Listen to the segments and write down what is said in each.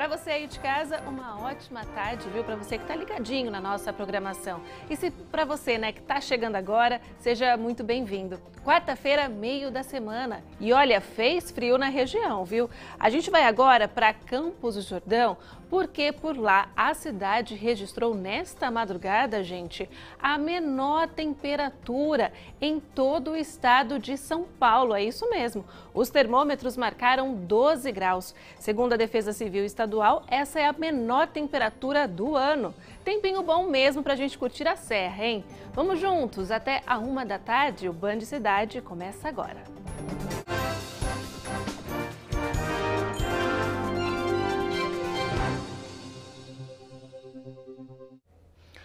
Para você aí de casa, uma ótima tarde, viu? Para você que está ligadinho na nossa programação. E se para você, né, que está chegando agora, seja muito bem-vindo. Quarta-feira, meio da semana. E olha, fez frio na região, viu? A gente vai agora para Campos do Jordão, porque por lá a cidade registrou nesta madrugada, gente, a menor temperatura em todo o estado de São Paulo. É isso mesmo. Os termômetros marcaram 12 graus. Segundo a Defesa Civil Estadual, essa é a menor temperatura do ano. Tempinho bom mesmo para a gente curtir a serra, hein? Vamos juntos até a 1 da tarde. O Band Cidade começa agora.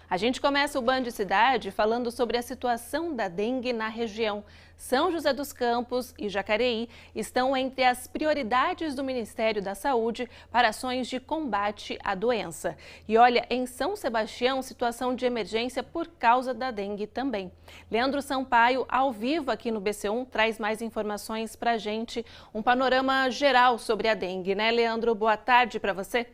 A gente começa o Band Cidade falando sobre a situação da dengue na região. São José dos Campos e Jacareí estão entre as prioridades do Ministério da Saúde para ações de combate à doença. E olha, em São Sebastião, situação de emergência por causa da dengue também. Leandro Sampaio, ao vivo aqui no BC1, traz mais informações para a gente, um panorama geral sobre a dengue, né, Leandro? Boa tarde para você.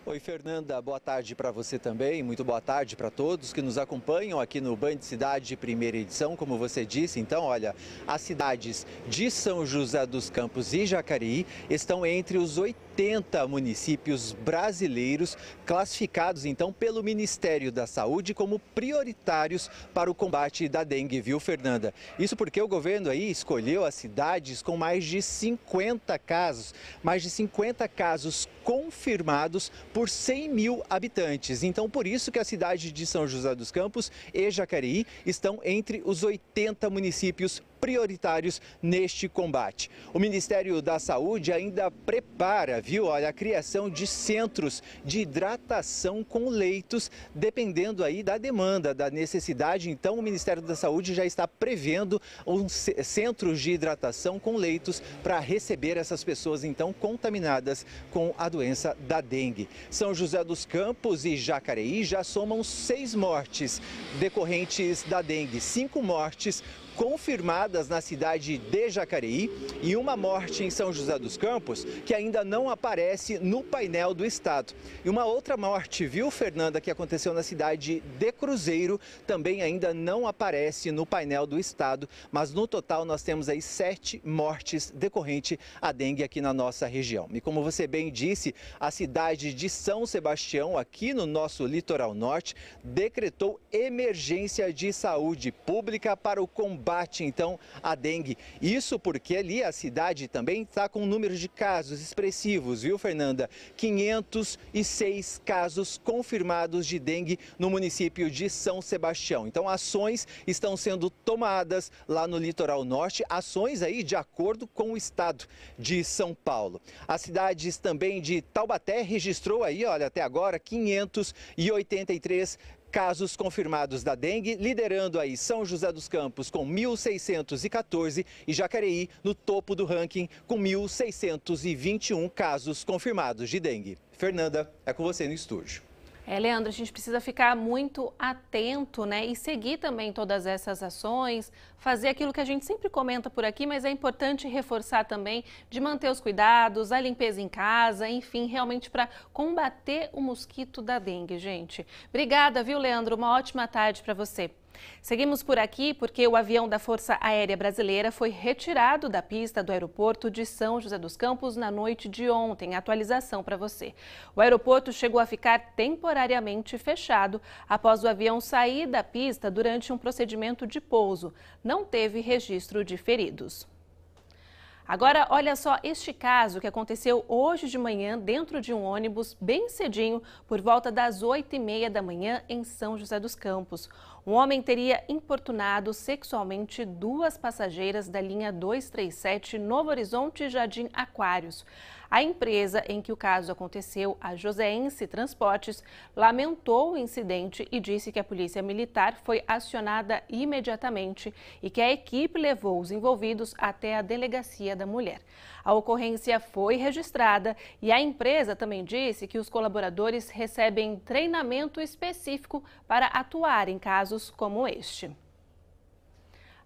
Oi, Fernanda, boa tarde para você também, muito boa tarde para todos que nos acompanham aqui no Band Cidade, primeira edição, como você disse. Então, olha, as cidades de São José dos Campos e Jacareí estão entre os 80 municípios brasileiros classificados, então, pelo Ministério da Saúde como prioritários para o combate da dengue, viu, Fernanda? Isso porque o governo aí escolheu as cidades com mais de 50 casos confirmados por 100 mil habitantes. Então, por isso que a cidade de São José dos Campos e Jacareí estão entre os 80 municípios prioritários neste combate. O Ministério da Saúde ainda prepara, viu, olha, a criação de centros de hidratação com leitos, dependendo aí da demanda, da necessidade. Então, o Ministério da Saúde já está prevendo centros de hidratação com leitos para receber essas pessoas, então, contaminadas com a doença da dengue. São José dos Campos e Jacareí já somam 6 mortes decorrentes da dengue, 5 mortes confirmadas na cidade de Jacareí e uma morte em São José dos Campos que ainda não aparece no painel do estado. E uma outra morte, viu, Fernanda, que aconteceu na cidade de Cruzeiro, também ainda não aparece no painel do estado, mas no total nós temos aí 7 mortes decorrente à dengue aqui na nossa região. E como você bem disse, a cidade de São Sebastião, aqui no nosso litoral norte, decretou emergência de saúde pública para o combate, então, à dengue. Isso porque ali a cidade também está com um número de casos expressivos, viu, Fernanda? 506 casos confirmados de dengue no município de São Sebastião. Então, ações estão sendo tomadas lá no litoral norte, ações aí de acordo com o estado de São Paulo. As cidades também de Taubaté registrou aí, olha, até agora 583 casos confirmados da dengue, liderando aí São José dos Campos com 1.614 e Jacareí no topo do ranking com 1.621 casos confirmados de dengue. Fernanda, é com você no estúdio. Leandro, a gente precisa ficar muito atento, né? E seguir também todas essas ações, fazer aquilo que a gente sempre comenta por aqui, mas é importante reforçar também de manter os cuidados, a limpeza em casa, enfim, realmente para combater o mosquito da dengue, gente. Obrigada, viu, Leandro? Uma ótima tarde para você. Seguimos por aqui porque o avião da Força Aérea Brasileira foi retirado da pista do aeroporto de São José dos Campos na noite de ontem. Atualização para você. O aeroporto chegou a ficar temporariamente fechado após o avião sair da pista durante um procedimento de pouso. Não teve registro de feridos. Agora, olha só este caso que aconteceu hoje de manhã dentro de um ônibus bem cedinho, por volta das 8h30 da manhã em São José dos Campos. Um homem teria importunado sexualmente 2 passageiras da linha 237 Novo Horizonte Jardim Aquários. A empresa em que o caso aconteceu, a Joseense Transportes, lamentou o incidente e disse que a Polícia Militar foi acionada imediatamente e que a equipe levou os envolvidos até a Delegacia da Mulher. A ocorrência foi registrada e a empresa também disse que os colaboradores recebem treinamento específico para atuar em casos como este.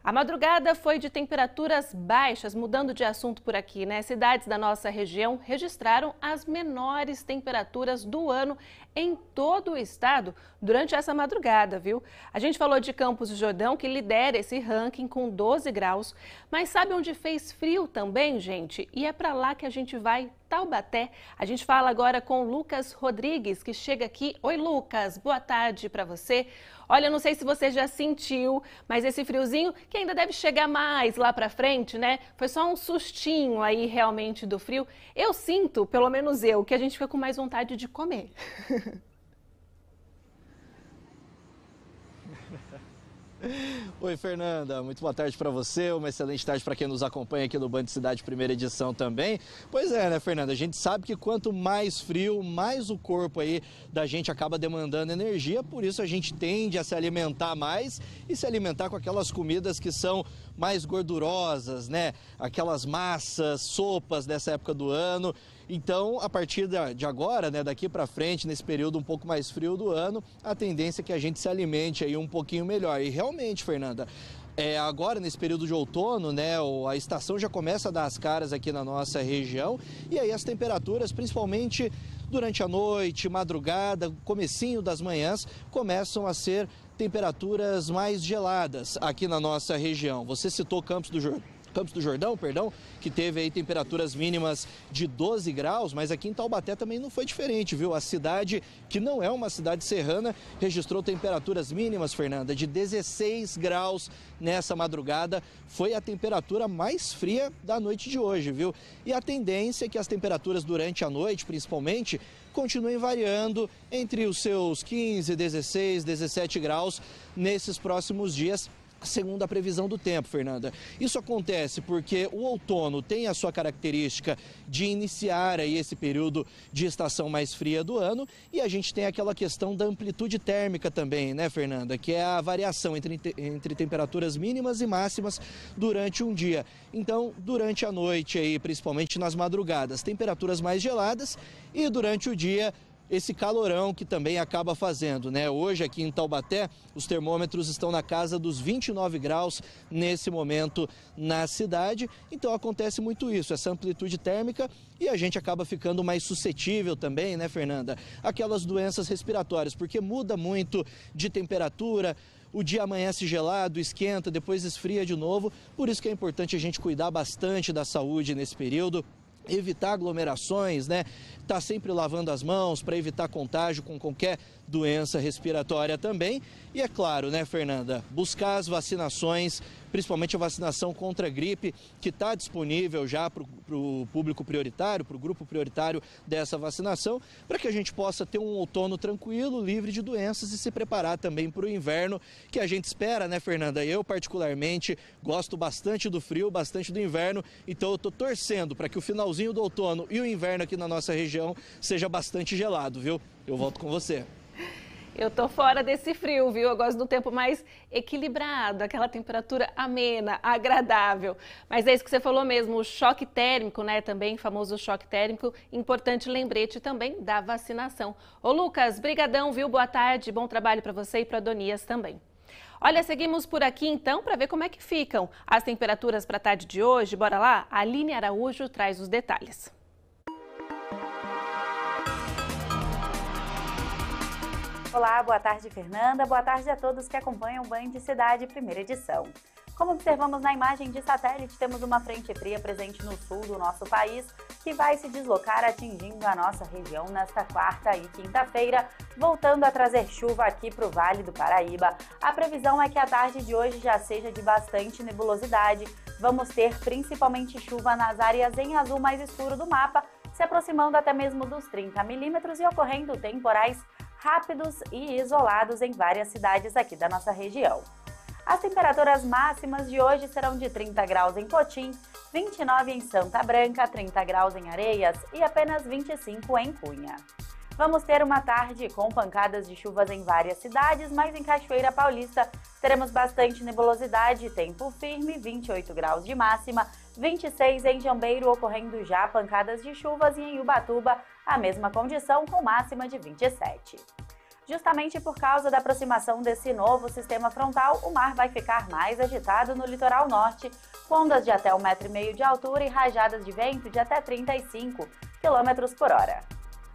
A madrugada foi de temperaturas baixas, mudando de assunto por aqui, né? Cidades da nossa região registraram as menores temperaturas do ano em todo o estado durante essa madrugada, viu? A gente falou de Campos do Jordão, que lidera esse ranking com 12 graus. Mas sabe onde fez frio também, gente? E é para lá que a gente vai, Taubaté. A gente fala agora com Lucas Rodrigues, que chega aqui. Oi, Lucas, boa tarde para você. Olha, eu não sei se você já sentiu, mas esse friozinho que ainda deve chegar mais lá para frente, né? Foi só um sustinho aí realmente do frio. Eu sinto, pelo menos eu, que a gente fica com mais vontade de comer. Oi, Fernanda, muito boa tarde para você, uma excelente tarde para quem nos acompanha aqui no Band Cidade Primeira Edição também. Pois é, né, Fernanda, a gente sabe que quanto mais frio, mais o corpo aí da gente acaba demandando energia, por isso a gente tende a se alimentar mais e se alimentar com aquelas comidas que são mais gordurosas, né? Aquelas massas, sopas dessa época do ano. Então, a partir de agora, né, daqui para frente, nesse período um pouco mais frio do ano, a tendência é que a gente se alimente aí um pouquinho melhor. E realmente, Fernanda, agora nesse período de outono, né, a estação já começa a dar as caras aqui na nossa região e aí as temperaturas, principalmente durante a noite, madrugada, comecinho das manhãs, começam a ser temperaturas mais geladas aqui na nossa região. Você citou Campos do Jordão, que teve aí temperaturas mínimas de 12 graus, mas aqui em Taubaté também não foi diferente, viu? A cidade, que não é uma cidade serrana, registrou temperaturas mínimas, Fernanda, de 16 graus nessa madrugada. Foi a temperatura mais fria da noite de hoje, viu? E a tendência é que as temperaturas durante a noite, principalmente, continuem variando entre os seus 15, 16, 17 graus nesses próximos dias, segundo a previsão do tempo, Fernanda. Isso acontece porque o outono tem a sua característica de iniciar aí esse período de estação mais fria do ano e a gente tem aquela questão da amplitude térmica também, né, Fernanda? Que é a variação entre temperaturas mínimas e máximas durante um dia. Então, durante a noite aí, principalmente nas madrugadas, temperaturas mais geladas e durante o dia esse calorão que também acaba fazendo, né? Hoje aqui em Taubaté, os termômetros estão na casa dos 29 graus nesse momento na cidade. Então acontece muito isso, essa amplitude térmica e a gente acaba ficando mais suscetível também, né, Fernanda? Aquelas doenças respiratórias, porque muda muito de temperatura. O dia amanhece gelado, esquenta, depois esfria de novo. Por isso que é importante a gente cuidar bastante da saúde nesse período. Evitar aglomerações, né? Tá sempre lavando as mãos para evitar contágio com qualquer doença respiratória também. E é claro, né, Fernanda, buscar as vacinações, principalmente a vacinação contra a gripe, que está disponível já para o público prioritário, para o grupo prioritário dessa vacinação, para que a gente possa ter um outono tranquilo, livre de doenças e se preparar também para o inverno, que a gente espera, né, Fernanda? Eu, particularmente, gosto bastante do frio, bastante do inverno, então eu estou torcendo para que o finalzinho do outono e o inverno aqui na nossa região seja bastante gelado, viu? Eu volto com você. Eu tô fora desse frio, viu? Eu gosto do tempo mais equilibrado, aquela temperatura amena, agradável. Mas é isso que você falou mesmo, o choque térmico, né? Também, famoso choque térmico. Importante lembrete também da vacinação. Ô, Lucas, brigadão, viu? Boa tarde, bom trabalho para você e para Adonias também. Olha, seguimos por aqui então para ver como é que ficam as temperaturas para a tarde de hoje. Bora lá? A Aline Araújo traz os detalhes. Olá, boa tarde, Fernanda. Boa tarde a todos que acompanham o Band Cidade Primeira Edição. Como observamos na imagem de satélite, temos uma frente fria presente no sul do nosso país que vai se deslocar atingindo a nossa região nesta quarta e quinta-feira, voltando a trazer chuva aqui para o Vale do Paraíba. A previsão é que a tarde de hoje já seja de bastante nebulosidade. Vamos ter principalmente chuva nas áreas em azul mais escuro do mapa, se aproximando até mesmo dos 30 milímetros e ocorrendo temporais rápidos e isolados em várias cidades aqui da nossa região. As temperaturas máximas de hoje serão de 30 graus em Cotim, 29 em Santa Branca, 30 graus em Areias e apenas 25 em Cunha. Vamos ter uma tarde com pancadas de chuvas em várias cidades, mas em Cachoeira Paulista teremos bastante nebulosidade, tempo firme, 28 graus de máxima, 26 em Jambeiro, ocorrendo já pancadas de chuvas, e em Ubatuba a mesma condição com máxima de 27. Justamente por causa da aproximação desse novo sistema frontal, o mar vai ficar mais agitado no litoral norte, com ondas de até 1,5 metro de altura e rajadas de vento de até 35 km por hora.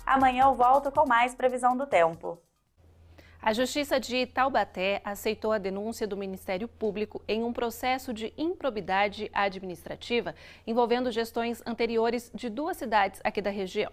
Amanhã eu volto com mais previsão do tempo. A Justiça de Taubaté aceitou a denúncia do Ministério Público em um processo de improbidade administrativa envolvendo gestões anteriores de 2 cidades aqui da região.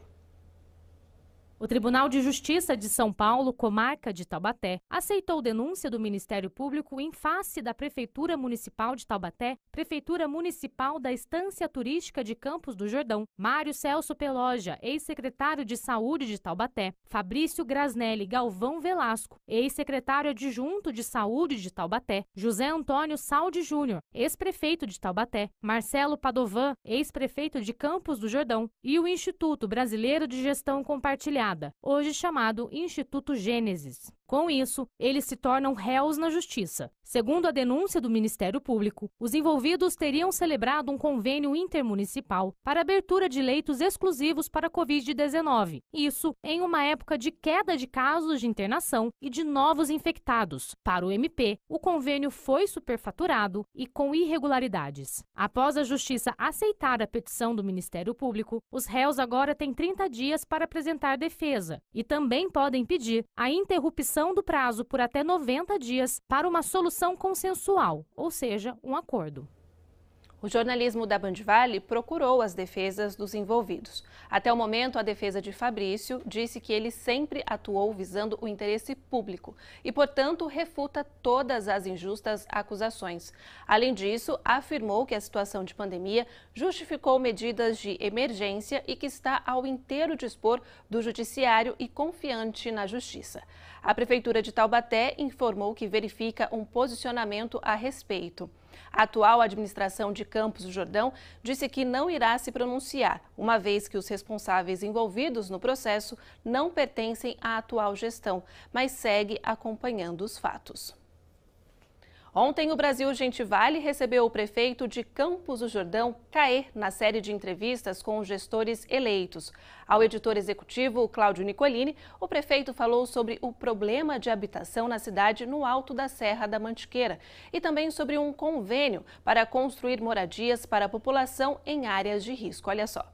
O Tribunal de Justiça de São Paulo, comarca de Taubaté, aceitou denúncia do Ministério Público em face da Prefeitura Municipal de Taubaté, Prefeitura Municipal da Estância Turística de Campos do Jordão, Mário Celso Peloja, ex-secretário de Saúde de Taubaté, Fabrício Grasnelli Galvão Velasco, ex-secretário adjunto de Saúde de Taubaté, José Antônio Saldi Júnior, ex-prefeito de Taubaté, Marcelo Padovan, ex-prefeito de Campos do Jordão, e o Instituto Brasileiro de Gestão Compartilhada, hoje chamado Instituto Gênesis. Com isso, eles se tornam réus na Justiça. Segundo a denúncia do Ministério Público, os envolvidos teriam celebrado um convênio intermunicipal para abertura de leitos exclusivos para a Covid-19. Isso em uma época de queda de casos de internação e de novos infectados. Para o MP, o convênio foi superfaturado e com irregularidades. Após a Justiça aceitar a petição do Ministério Público, os réus agora têm 30 dias para apresentar defesa e também podem pedir a interrupção do prazo por até 90 dias para uma solução consensual, ou seja, um acordo. O jornalismo da Band Vale procurou as defesas dos envolvidos. Até o momento, a defesa de Fabrício disse que ele sempre atuou visando o interesse público e, portanto, refuta todas as injustas acusações. Além disso, afirmou que a situação de pandemia justificou medidas de emergência e que está ao inteiro dispor do judiciário e confiante na justiça. A Prefeitura de Taubaté informou que verifica um posicionamento a respeito. A atual administração de Campos do Jordão disse que não irá se pronunciar, uma vez que os responsáveis envolvidos no processo não pertencem à atual gestão, mas segue acompanhando os fatos. Ontem, o Brasil Gente Vale recebeu o prefeito de Campos do Jordão, Caê, na série de entrevistas com os gestores eleitos. Ao editor executivo, Cláudio Nicolini, o prefeito falou sobre o problema de habitação na cidade no alto da Serra da Mantiqueira e também sobre um convênio para construir moradias para a população em áreas de risco. Olha só.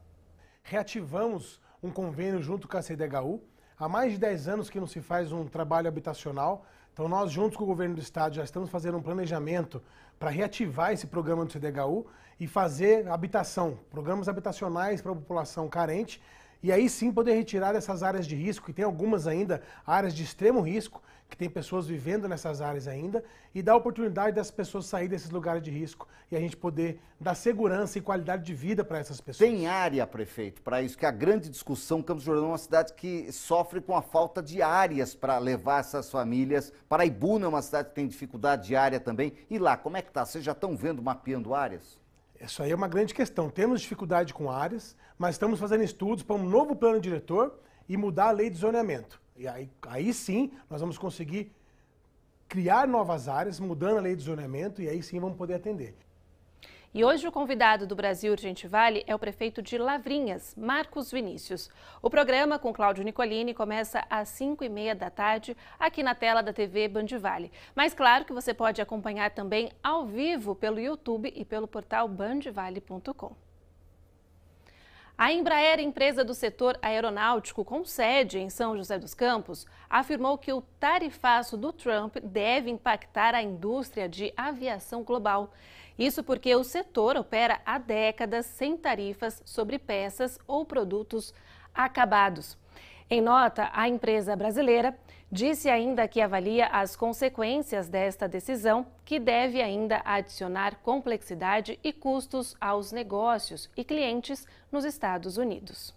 Reativamos um convênio junto com a CDHU. Há mais de 10 anos que não se faz um trabalho habitacional. Então nós, juntos com o governo do estado, já estamos fazendo um planejamento para reativar esse programa do CDHU e fazer habitação, programas habitacionais para a população carente, e aí sim poder retirar dessas áreas de risco, que tem algumas ainda áreas de extremo risco, que tem pessoas vivendo nessas áreas ainda, e dar a oportunidade das pessoas saírem desses lugares de risco e a gente poder dar segurança e qualidade de vida para essas pessoas. Tem área, prefeito, para isso, que a grande discussão, Campos do Jordão é uma cidade que sofre com a falta de áreas para levar essas famílias. Paraibuna é uma cidade que tem dificuldade de área também. E lá, como é que está? Vocês já estão vendo, mapeando áreas? Isso aí é uma grande questão. Temos dificuldade com áreas, mas estamos fazendo estudos para um novo plano diretor e mudar a lei de zoneamento. E aí sim nós vamos conseguir criar novas áreas, mudando a lei de zoneamento, e aí sim vamos poder atender. E hoje o convidado do Brasil Gente Vale é o prefeito de Lavrinhas, Marcos Vinícius. O programa com Cláudio Nicolini começa às 5h30 da tarde, aqui na tela da TV Band Vale. Mas claro que você pode acompanhar também ao vivo pelo YouTube e pelo portal bandvale.com. A Embraer, empresa do setor aeronáutico com sede em São José dos Campos, afirmou que o tarifaço do Trump deve impactar a indústria de aviação global. Isso porque o setor opera há décadas sem tarifas sobre peças ou produtos acabados. Em nota, a empresa brasileira disse ainda que avalia as consequências desta decisão, que deve ainda adicionar complexidade e custos aos negócios e clientes nos Estados Unidos.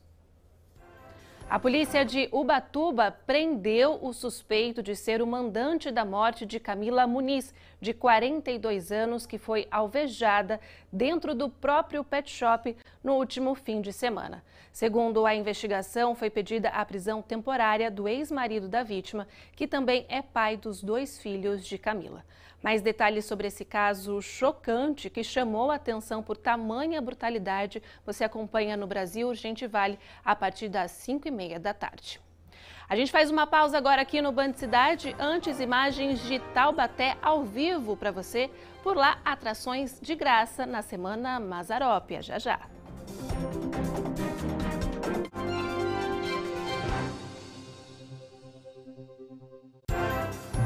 A polícia de Ubatuba prendeu o suspeito de ser o mandante da morte de Camila Muniz, de 42 anos, que foi alvejada dentro do próprio pet shop no último fim de semana. Segundo a investigação, foi pedida a prisão temporária do ex-marido da vítima, que também é pai dos 2 filhos de Camila. Mais detalhes sobre esse caso chocante que chamou a atenção por tamanha brutalidade, você acompanha no Brasil Gente Vale a partir das 5h30 da tarde. A gente faz uma pausa agora aqui no Band Cidade, antes imagens de Taubaté ao vivo para você. Por lá, atrações de graça na Semana Mazarópia. Já já.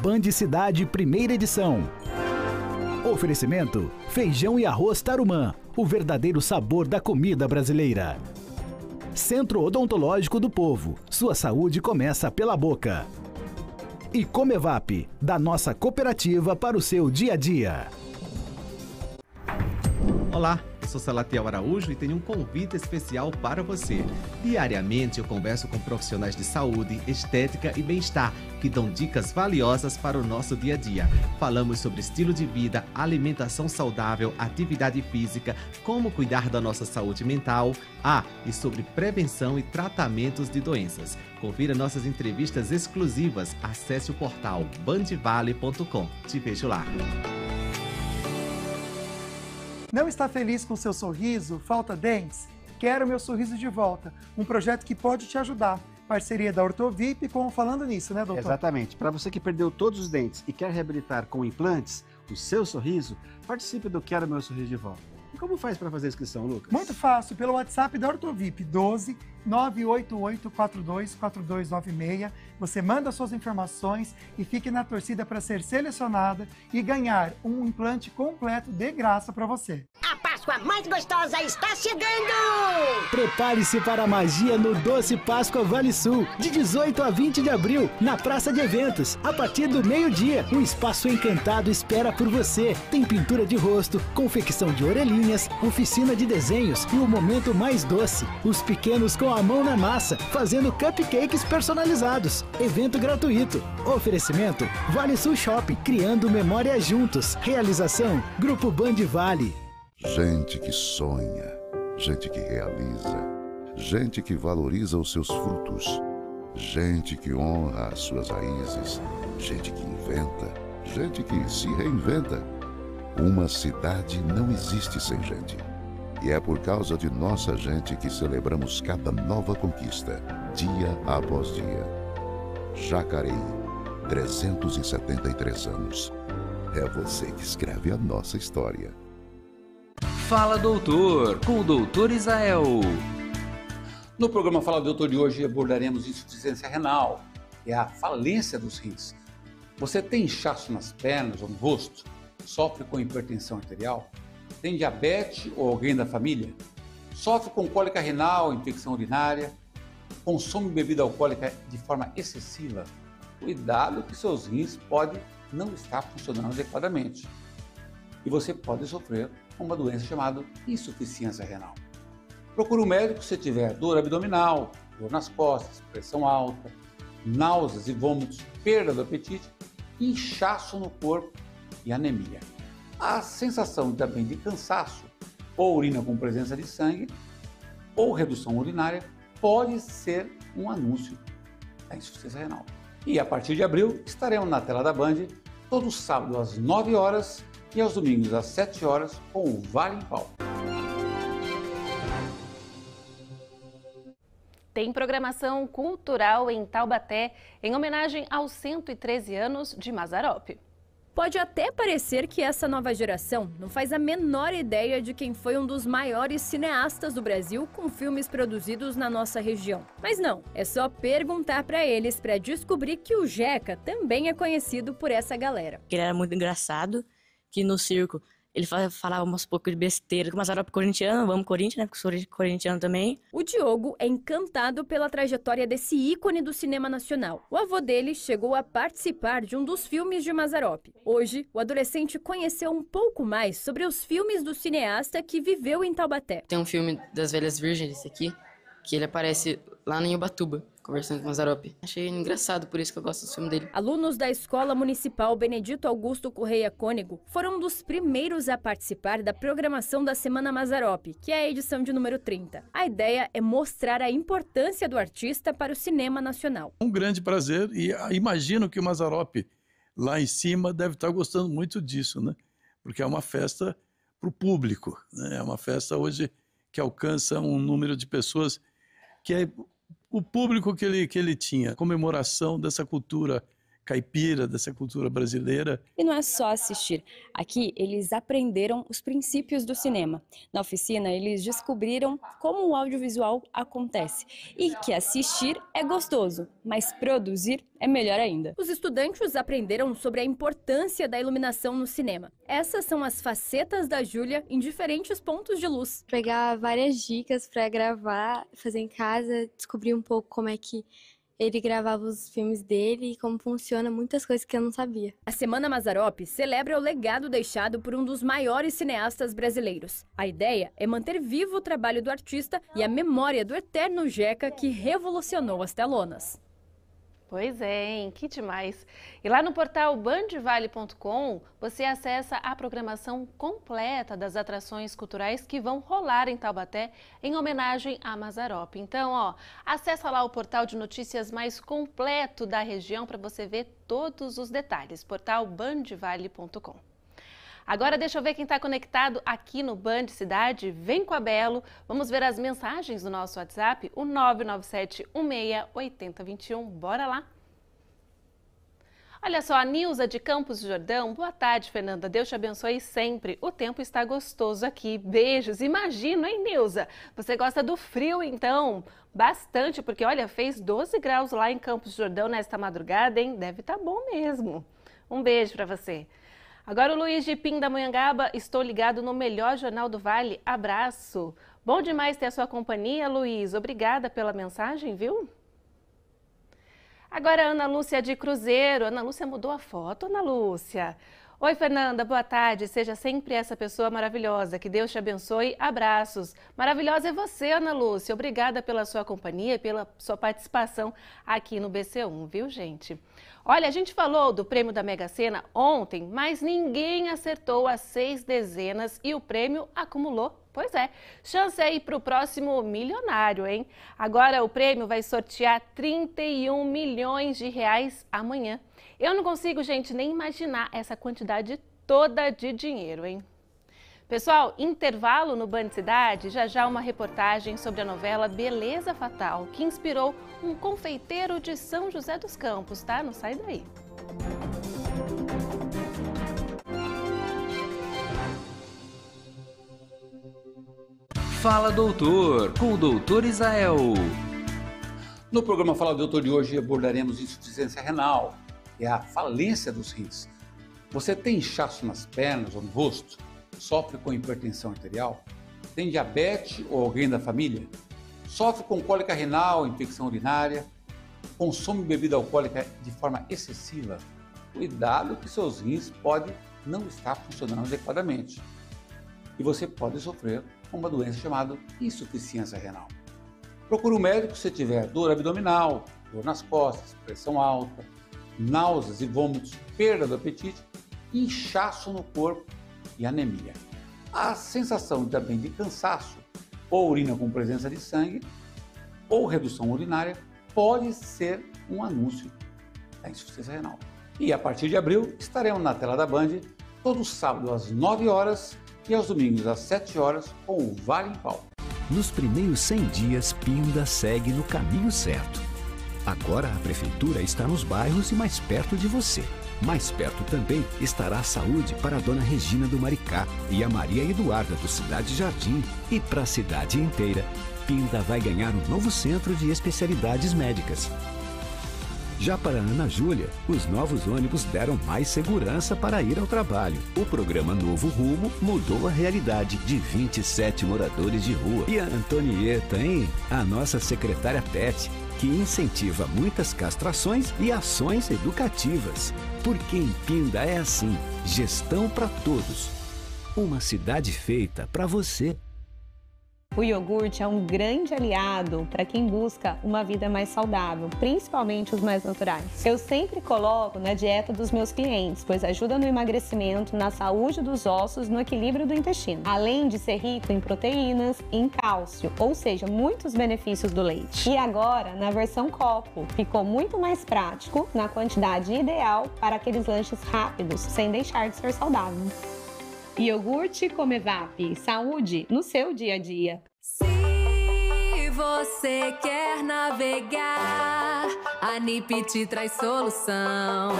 Band Cidade, primeira edição. Oferecimento: feijão e arroz Tarumã, o verdadeiro sabor da comida brasileira. Centro Odontológico do Povo, sua saúde começa pela boca. E Comevap, da nossa cooperativa para o seu dia a dia. Olá, eu sou Salatiel Araújo e tenho um convite especial para você. Diariamente eu converso com profissionais de saúde, estética e bem-estar que dão dicas valiosas para o nosso dia a dia. Falamos sobre estilo de vida, alimentação saudável, atividade física, como cuidar da nossa saúde mental, e sobre prevenção e tratamentos de doenças. Confira nossas entrevistas exclusivas. Acesse o portal bandvale.com. Te vejo lá. Não está feliz com seu sorriso? Falta dentes? Quero meu sorriso de volta. Um projeto que pode te ajudar. Parceria da Ortovip com o Falando Nisso, né, doutor? Exatamente. Para você que perdeu todos os dentes e quer reabilitar com implantes o seu sorriso, participe do Quero Meu Sorriso de Volta. E como faz para fazer a inscrição, Lucas? Muito fácil, pelo WhatsApp da Ortovip, 12 988424296. Você manda suas informações e fique na torcida para ser selecionada e ganhar um implante completo de graça para você. A Páscoa mais gostosa está chegando! Prepare-se para a magia no Doce Páscoa Vale Sul, de 18 a 20 de abril, na Praça de Eventos, a partir do meio-dia. Um espaço encantado espera por você. Tem pintura de rosto, confecção de orelhinhas, oficina de desenhos e o momento mais doce. Os pequenos com a mão na massa, fazendo cupcakes personalizados. Evento gratuito. Oferecimento: Vale Sul Shopping, criando memórias juntos. Realização: Grupo Band Vale. Gente que sonha, gente que realiza, gente que valoriza os seus frutos, gente que honra as suas raízes, gente que inventa, gente que se reinventa. Uma cidade não existe sem gente. E é por causa de nossa gente que celebramos cada nova conquista, dia após dia. Jacareí, 373 anos. É você que escreve a nossa história. Fala Doutor, com o Dr. Israel. No programa Fala Doutor de hoje abordaremos insuficiência renal, que é a falência dos rins. Você tem inchaço nas pernas ou no rosto? Sofre com hipertensão arterial? Tem diabetes ou alguém da família? Sofre com cólica renal, infecção urinária? Consome bebida alcoólica de forma excessiva? Cuidado que seus rins podem não estar funcionando adequadamente. E você pode sofrer com uma doença chamada insuficiência renal. Procure um médico se tiver dor abdominal, dor nas costas, pressão alta, náuseas e vômitos, perda do apetite, inchaço no corpo e anemia. A sensação também de cansaço ou urina com presença de sangue ou redução urinária pode ser um anúncio da insuficiência renal. E a partir de abril estaremos na tela da Band todo sábado às 9 horas e aos domingos às 7 horas com o Vale em Pauta. Tem programação cultural em Taubaté em homenagem aos 113 anos de Mazarópia. Pode até parecer que essa nova geração não faz a menor ideia de quem foi um dos maiores cineastas do Brasil com filmes produzidos na nossa região. Mas não, é só perguntar para eles para descobrir que o Jeca também é conhecido por essa galera. Ele era muito engraçado, que no circo ele falava umas pouco de besteira, com Mazarópia corintiano, vamos Corinthians, né, porque sou corintiano também. O Diogo é encantado pela trajetória desse ícone do cinema nacional. O avô dele chegou a participar de um dos filmes de Mazarópia. Hoje, o adolescente conheceu um pouco mais sobre os filmes do cineasta que viveu em Taubaté. Tem um filme das Velhas Virgens, esse aqui, que ele aparece lá em Ubatuba, conversando com Mazarópia. Achei engraçado, por isso que eu gosto do filme dele. Alunos da Escola Municipal Benedito Augusto Correia Cônego foram um dos primeiros a participar da programação da Semana Mazarópia, que é a edição de número 30. A ideia é mostrar a importância do artista para o cinema nacional. Um grande prazer e imagino que o Mazarópia lá em cima deve estar gostando muito disso, né? Porque é uma festa para o público, né? É uma festa hoje que alcança um número de pessoas que é o público que ele tinha, comemoração dessa cultura caipira, dessa cultura brasileira. E não é só assistir. Aqui, eles aprenderam os princípios do cinema. Na oficina, eles descobriram como o audiovisual acontece. E que assistir é gostoso, mas produzir é melhor ainda. Os estudantes aprenderam sobre a importância da iluminação no cinema. Essas são as facetas da Júlia em diferentes pontos de luz. Pegar várias dicas para gravar, fazer em casa, descobrir um pouco como é que ele gravava os filmes dele e como funciona muitas coisas que eu não sabia. A Semana Mazzaropi celebra o legado deixado por um dos maiores cineastas brasileiros. A ideia é manter vivo o trabalho do artista e a memória do eterno Jeca que revolucionou as telonas. Pois é, hein? Que demais! E lá no portal bandvale.com você acessa a programação completa das atrações culturais que vão rolar em Taubaté em homenagem a Mazzaropi. Então, ó, acessa lá o portal de notícias mais completo da região para você ver todos os detalhes, portal bandvale.com. Agora deixa eu ver quem está conectado aqui no Band Cidade. Vem com a Belo. Vamos ver as mensagens do nosso WhatsApp, o 997-16-8021. Bora lá. Olha só, a Nilza de Campos do Jordão. Boa tarde, Fernanda. Deus te abençoe sempre. O tempo está gostoso aqui. Beijos. Imagino, hein, Nilza? Você gosta do frio, então? Bastante, porque, olha, fez 12 graus lá em Campos do Jordão nesta madrugada, hein? Deve estar bom mesmo. Um beijo para você. Agora o Luiz de Pindamonhangaba, estou ligado no melhor jornal do Vale, abraço. Bom demais ter a sua companhia, Luiz, obrigada pela mensagem, viu? Agora a Ana Lúcia de Cruzeiro, Ana Lúcia mudou a foto, Ana Lúcia. Oi, Fernanda, boa tarde, seja sempre essa pessoa maravilhosa, que Deus te abençoe, abraços. Maravilhosa é você, Ana Lúcia, obrigada pela sua companhia, pela sua participação aqui no BC1, viu, gente? Olha, a gente falou do prêmio da Mega Sena ontem, mas ninguém acertou as 6 dezenas e o prêmio acumulou. Pois é, chance aí para o próximo milionário, hein? Agora o prêmio vai sortear 31 milhões de reais amanhã. Eu não consigo, gente, nem imaginar essa quantidade toda de dinheiro, hein? Pessoal, intervalo no Band Cidade, já uma reportagem sobre a novela Beleza Fatal, que inspirou um confeiteiro de São José dos Campos, tá? Não sai daí. Fala Doutor, com o Doutor Israel. No programa Fala Doutor de hoje abordaremos insuficiência renal, que é a falência dos rins. Você tem inchaço nas pernas ou no rosto? Sofre com hipertensão arterial? Tem diabetes ou alguém da família? Sofre com cólica renal, infecção urinária? Consome bebida alcoólica de forma excessiva? Cuidado que seus rins podem não estar funcionando adequadamente. E você pode sofrer com uma doença chamada insuficiência renal. Procure um médico se tiver dor abdominal, dor nas costas, pressão alta, náuseas e vômitos, perda do apetite, inchaço no corpo e anemia. A sensação também de cansaço ou urina com presença de sangue ou redução urinária pode ser um anúncio da insuficiência renal. E a partir de abril estaremos na tela da Band todo sábado às 9 horas e aos domingos às 7 horas com o Vale em Pauta. Nos primeiros 100 dias, Pinda segue no caminho certo. Agora a Prefeitura está nos bairros e mais perto de você. Mais perto também estará a saúde para a Dona Regina do Maricá e a Maria Eduarda do Cidade Jardim. E para a cidade inteira, Pinda vai ganhar um novo centro de especialidades médicas. Já para a Ana Júlia, os novos ônibus deram mais segurança para ir ao trabalho. O programa Novo Rumo mudou a realidade de 27 moradores de rua. E a Antonieta, hein? A nossa secretária Pet, que incentiva muitas castrações e ações educativas. Porque em Pinda é assim, gestão para todos. Uma cidade feita para você. O iogurte é um grande aliado para quem busca uma vida mais saudável, principalmente os mais naturais. Eu sempre coloco na dieta dos meus clientes, pois ajuda no emagrecimento, na saúde dos ossos, no equilíbrio do intestino. Além de ser rico em proteínas e em cálcio, ou seja, muitos benefícios do leite. E agora, na versão copo, ficou muito mais prático, na quantidade ideal para aqueles lanches rápidos, sem deixar de ser saudável. Iogurte Comevap, saúde no seu dia a dia. Se você você quer navegar, a NIP te traz solução.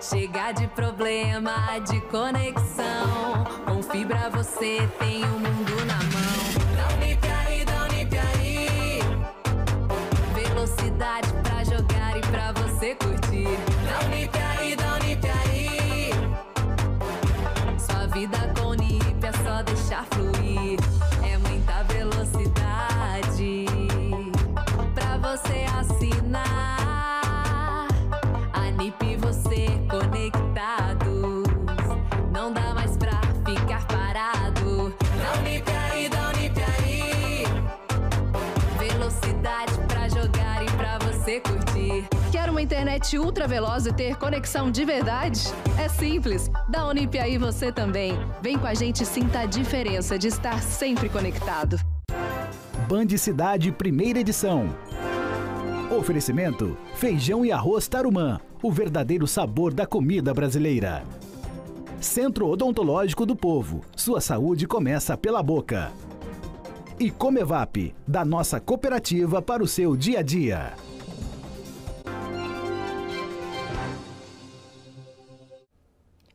Chega de problema, de conexão. Com fibra você tem o mundo na mão. Dá NIP aí, dá NIP aí. Velocidade pra jogar e pra você curtir. Dá NIP aí, dá NIP aí. Sua vida com NIP é só deixar fluir. É muita velocidade pra você assinar. A NIP você conectados. Não dá mais pra ficar parado. Dá NIP aí, dá NIP aí. Velocidade pra jogar e pra você curtir. Quer uma internet ultra veloz e ter conexão de verdade? É simples. Da Unip aí você também. Vem com a gente e sinta a diferença de estar sempre conectado. Band Cidade, primeira edição. Oferecimento: feijão e arroz Tarumã, o verdadeiro sabor da comida brasileira. Centro Odontológico do Povo, sua saúde começa pela boca. E Comevap, da nossa cooperativa para o seu dia a dia.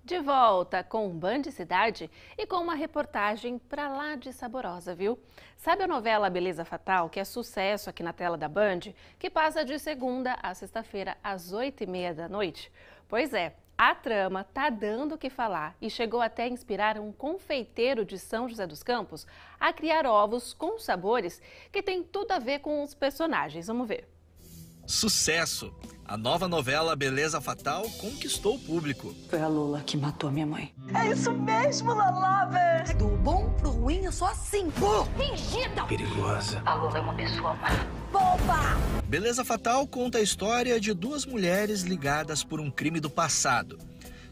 De volta com o Band Cidade e com uma reportagem pra lá de saborosa, viu? Sabe a novela Beleza Fatal, que é sucesso aqui na tela da Band, que passa de segunda a sexta-feira às 8h30 da noite? Pois é, a trama tá dando o que falar e chegou até a inspirar um confeiteiro de São José dos Campos a criar ovos com sabores que tem tudo a ver com os personagens. Vamos ver. Sucesso! A nova novela Beleza Fatal conquistou o público. Foi a Lola que matou minha mãe. É isso mesmo, Lalaver! Do bom pro ruim, eu sou assim. Fingida! Perigosa. A Lola é uma pessoa má. Boba! Beleza Fatal conta a história de duas mulheres ligadas por um crime do passado.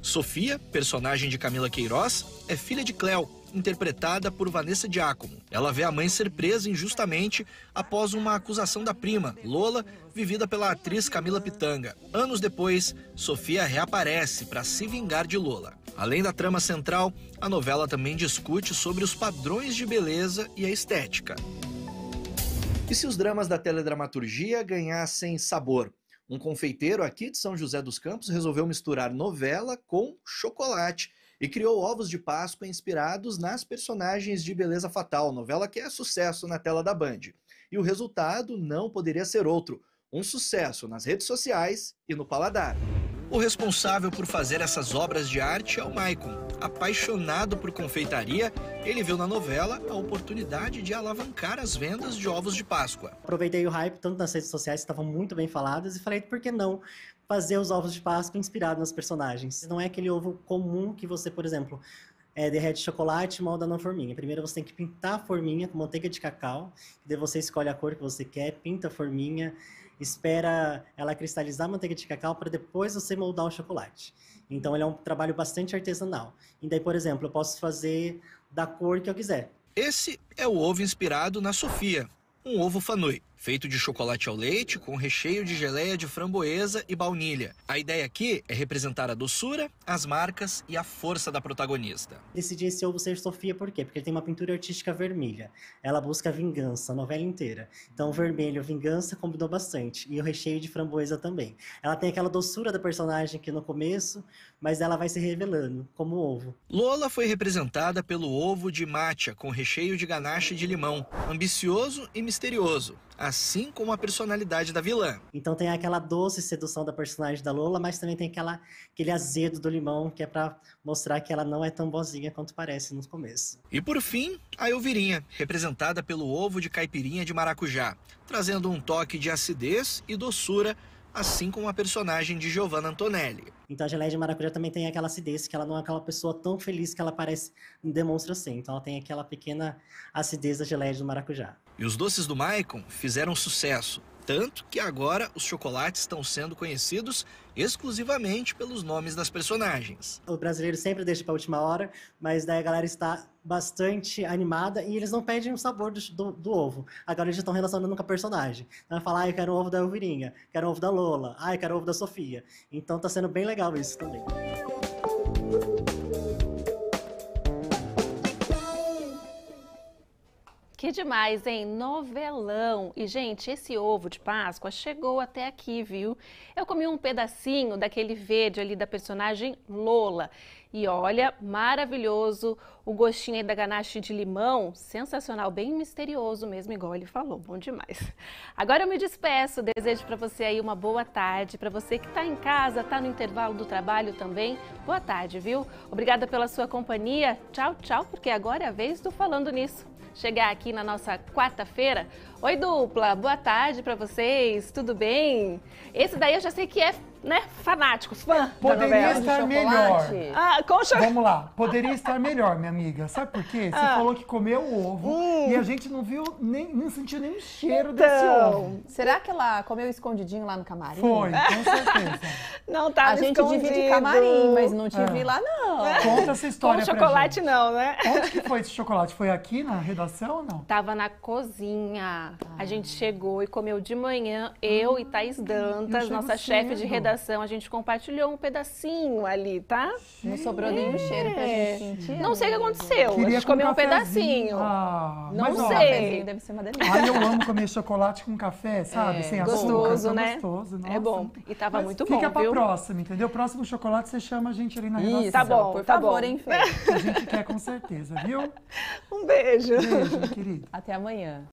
Sofia, personagem de Camila Queiroz, é filha de Cléo, interpretada por Vanessa Giacomo. Ela vê a mãe ser presa injustamente após uma acusação da prima, Lola, vivida pela atriz Camila Pitanga. Anos depois, Sofia reaparece para se vingar de Lola. Além da trama central, a novela também discute sobre os padrões de beleza e a estética. E se os dramas da teledramaturgia ganhassem sabor? Um confeiteiro aqui de São José dos Campos resolveu misturar novela com chocolate e criou ovos de Páscoa inspirados nas personagens de Beleza Fatal, novela que é sucesso na tela da Band. E o resultado não poderia ser outro, um sucesso nas redes sociais e no paladar. O responsável por fazer essas obras de arte é o Maicon. Apaixonado por confeitaria, ele viu na novela a oportunidade de alavancar as vendas de ovos de Páscoa. Aproveitei o hype, tanto nas redes sociais, que estavam muito bem faladas, e falei, por que não fazer os ovos de Páscoa inspirados nos personagens? Não é aquele ovo comum que você, por exemplo, derrete chocolate e molda na forminha. Primeiro você tem que pintar a forminha com manteiga de cacau, daí você escolhe a cor que você quer, pinta a forminha, espera ela cristalizar a manteiga de cacau para depois você moldar o chocolate. Então ele é um trabalho bastante artesanal. E daí, por exemplo, eu posso fazer da cor que eu quiser. Esse é o ovo inspirado na Sofia, um ovo Fanui, feito de chocolate ao leite com recheio de geleia de framboesa e baunilha. A ideia aqui é representar a doçura, as marcas e a força da protagonista. Decidi esse ovo ser Sofia por quê? Porque ele tem uma pintura artística vermelha. Ela busca vingança a novela inteira. Então o vermelho, vingança, combinou bastante. E o recheio de framboesa também. Ela tem aquela doçura da personagem aqui no começo, mas ela vai se revelando como ovo. Lola foi representada pelo ovo de matcha com recheio de ganache de limão, ambicioso e misterioso, assim como a personalidade da vilã. Então tem aquela doce sedução da personagem da Lola, mas também tem aquele azedo do limão, que é pra mostrar que ela não é tão boazinha quanto parece no começo. E por fim, a Elvirinha, representada pelo ovo de caipirinha de maracujá, trazendo um toque de acidez e doçura, assim como a personagem de Giovanna Antonelli. Então a geleia de maracujá também tem aquela acidez, que ela não é aquela pessoa tão feliz que ela parece, demonstra ser. Então ela tem aquela pequena acidez da geleia de maracujá. E os doces do Maicon fizeram sucesso, tanto que agora os chocolates estão sendo conhecidos exclusivamente pelos nomes das personagens. O brasileiro sempre deixa para a última hora, mas daí a galera está bastante animada e eles não pedem o sabor do ovo. Agora eles já estão relacionando com a personagem. Então vai falar, eu quero um ovo da Elvirinha, quero um ovo da Lola, eu quero um ovo da Sofia. Então tá sendo bem legal isso também. Que demais, hein? Novelão. E, gente, esse ovo de Páscoa chegou até aqui, viu? Eu comi um pedacinho daquele verde ali da personagem Lola. E olha, maravilhoso. O gostinho aí da ganache de limão, sensacional, bem misterioso mesmo, igual ele falou. Bom demais. Agora eu me despeço. Desejo para você aí uma boa tarde. Para você que está em casa, está no intervalo do trabalho também, boa tarde, viu? Obrigada pela sua companhia. Tchau, tchau, porque agora é a vez do Falando Nisso chegar aqui na nossa quarta-feira. Oi, dupla, boa tarde para vocês, tudo bem? Esse daí eu já sei que é, né, fanático, fã. Poderia estar melhor. Vamos lá, poderia estar melhor, minha amiga. Sabe por quê? Você falou que comeu o ovo e a gente não viu, não sentiu nenhum cheiro desse ovo. Será que ela comeu escondidinho lá no camarim? Foi, com certeza. Não tá escondido. A gente divide camarim, mas não te vi lá, não. Conta essa história pra gente. Com chocolate não, né? Onde que foi esse chocolate? Foi aqui na redação ou não? Tava na cozinha. A gente chegou e comeu de manhã, eu e Thaís Dantas, nossa chefe de redação, a gente compartilhou um pedacinho ali, tá? Não sobrou nenhum cheiro pra gente sentir. Não sei o que aconteceu, a gente comeu um pedacinho. Não sei. Deve ser uma delícia. Ai, eu amo comer chocolate com café, sabe? Sem açúcar. Gostoso, né? Gostoso, nossa. É bom. E tava muito bom, fica pra viu? próxima, entendeu? Próximo chocolate você chama a gente ali na redação. Isso, tá bom, por favor, hein, Fê? A gente quer com certeza, viu? Um beijo. Beijo, querido. Até amanhã.